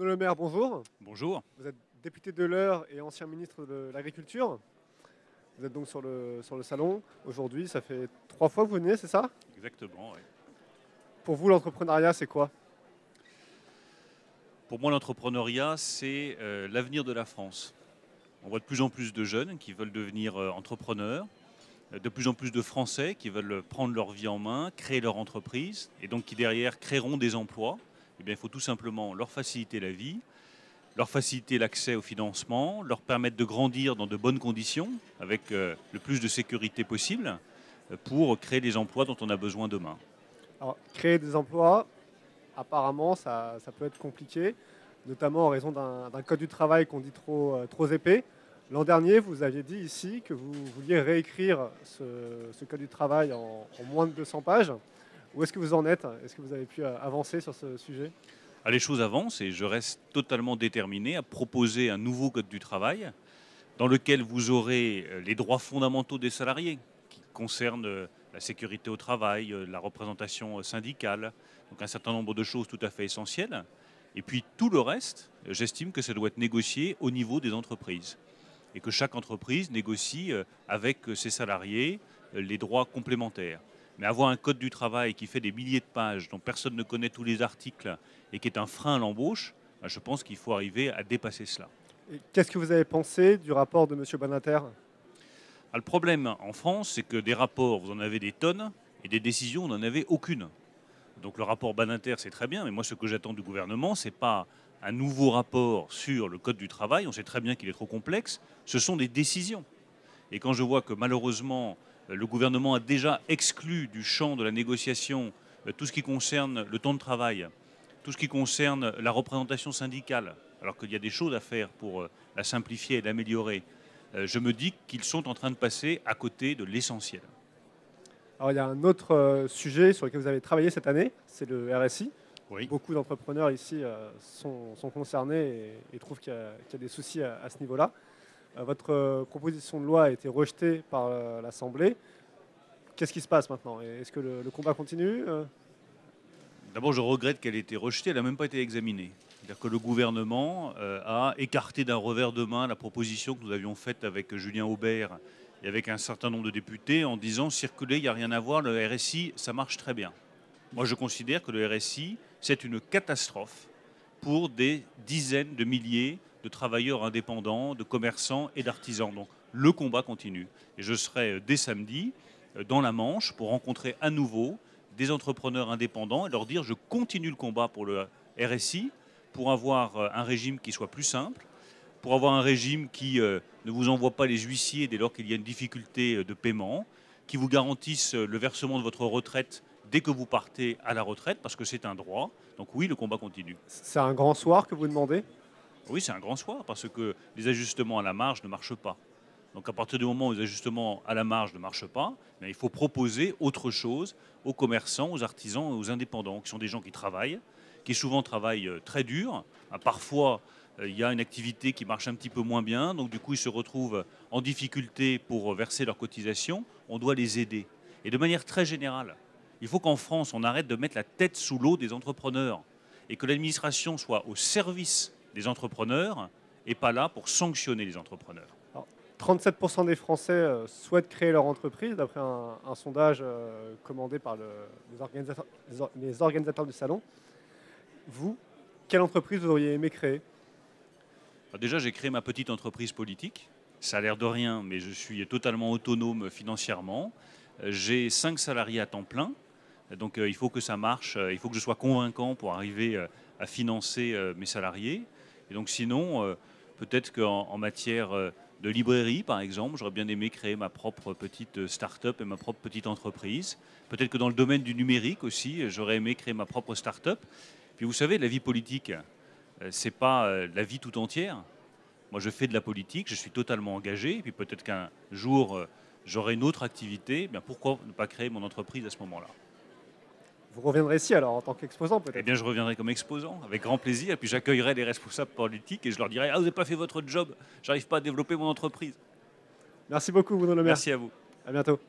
Bruno Le Maire, bonjour. Bonjour. Vous êtes député de l'Eure et ancien ministre de l'Agriculture. Vous êtes donc sur le salon aujourd'hui. Ça fait 3 fois que vous venez, c'est ça? Exactement, oui. Pour vous, l'entrepreneuriat, c'est quoi? Pour moi, l'entrepreneuriat, c'est l'avenir de la France. On voit de plus en plus de jeunes qui veulent devenir entrepreneurs, de plus en plus de Français qui veulent prendre leur vie en main, créer leur entreprise, et donc qui derrière créeront des emplois. Eh bien, il faut tout simplement leur faciliter la vie, leur faciliter l'accès au financement, leur permettre de grandir dans de bonnes conditions, avec le plus de sécurité possible, pour créer les emplois dont on a besoin demain. Alors, créer des emplois, apparemment, ça peut être compliqué, notamment en raison d'un code du travail qu'on dit trop épais. L'an dernier, vous aviez dit ici que vous vouliez réécrire ce code du travail en moins de 200 pages. Où est-ce que vous en êtes? Est-ce que vous avez pu avancer sur ce sujet? Les choses avancent et je reste totalement déterminé à proposer un nouveau code du travail dans lequel vous aurez les droits fondamentaux des salariés qui concernent la sécurité au travail, la représentation syndicale, donc un certain nombre de choses tout à fait essentielles. Et puis tout le reste, j'estime que ça doit être négocié au niveau des entreprises et que chaque entreprise négocie avec ses salariés les droits complémentaires. Mais avoir un code du travail qui fait des milliers de pages, dont personne ne connaît tous les articles et qui est un frein à l'embauche, je pense qu'il faut arriver à dépasser cela. Et qu'est-ce que vous avez pensé du rapport de M. Badinter? Le problème en France, c'est que des rapports, vous en avez des tonnes, et des décisions, vous n'en avez aucune. Donc le rapport Badinter, c'est très bien, mais moi ce que j'attends du gouvernement, ce n'est pas un nouveau rapport sur le code du travail, on sait très bien qu'il est trop complexe, ce sont des décisions. Et quand je vois que malheureusement, le gouvernement a déjà exclu du champ de la négociation tout ce qui concerne le temps de travail, tout ce qui concerne la représentation syndicale, alors qu'il y a des choses à faire pour la simplifier et l'améliorer, je me dis qu'ils sont en train de passer à côté de l'essentiel. Alors, il y a un autre sujet sur lequel vous avez travaillé cette année, c'est le RSI. Oui. Beaucoup d'entrepreneurs ici sont concernés et trouvent qu'il y a des soucis à ce niveau-là. Votre proposition de loi a été rejetée par l'Assemblée. Qu'est-ce qui se passe maintenant? Est-ce que le combat continue? D'abord, je regrette qu'elle ait été rejetée, elle n'a même pas été examinée. C'est-à-dire que le gouvernement a écarté d'un revers de main la proposition que nous avions faite avec Julien Aubert et avec un certain nombre de députés en disant circuler, il n'y a rien à voir, le RSI, ça marche très bien. Moi, je considère que le RSI, c'est une catastrophe pour des dizaines de milliers de travailleurs indépendants, de commerçants et d'artisans. Donc, le combat continue. Et je serai dès samedi dans la Manche pour rencontrer à nouveau des entrepreneurs indépendants et leur dire je continue le combat pour le RSI, pour avoir un régime qui soit plus simple, pour avoir un régime qui ne vous envoie pas les huissiers dès lors qu'il y a une difficulté de paiement, qui vous garantisse le versement de votre retraite dès que vous partez à la retraite, parce que c'est un droit. Donc oui, le combat continue. C'est un grand soir que vous demandez? Oui, c'est un grand soir, parce que les ajustements à la marge ne marchent pas. Donc à partir du moment où les ajustements à la marge ne marchent pas, il faut proposer autre chose aux commerçants, aux artisans et aux indépendants, qui sont des gens qui travaillent, qui souvent travaillent très dur. Parfois, il y a une activité qui marche un petit peu moins bien, donc du coup ils se retrouvent en difficulté pour verser leurs cotisations. On doit les aider. Et de manière très générale, il faut qu'en France, on arrête de mettre la tête sous l'eau des entrepreneurs et que l'administration soit au service des entrepreneurs et pas là pour sanctionner les entrepreneurs. 37% des Français souhaitent créer leur entreprise, d'après un sondage commandé par les organisateurs du salon. Vous, quelle entreprise vous auriez aimé créer? Déjà, j'ai créé ma petite entreprise politique. Ça a l'air de rien, mais je suis totalement autonome financièrement. J'ai 5 salariés à temps plein. Donc il faut que ça marche, il faut que je sois convaincant pour arriver à financer mes salariés. Et donc sinon, peut-être qu'en matière de librairie, par exemple, j'aurais bien aimé créer ma propre petite start-up et ma propre petite entreprise. Peut-être que dans le domaine du numérique aussi, j'aurais aimé créer ma propre start-up. Puis vous savez, la vie politique, ce n'est pas la vie tout entière. Moi, je fais de la politique, je suis totalement engagé. Et puis peut-être qu'un jour, j'aurai une autre activité. Bien, pourquoi ne pas créer mon entreprise à ce moment-là? Vous reviendrez ici alors en tant qu'exposant Eh peut-être? bien, je reviendrai comme exposant, avec grand plaisir. Et puis, j'accueillerai les responsables politiques et je leur dirai ah, vous n'avez pas fait votre job, j'arrive pas à développer mon entreprise. Merci beaucoup Bruno Le Maire. Merci à vous. À bientôt.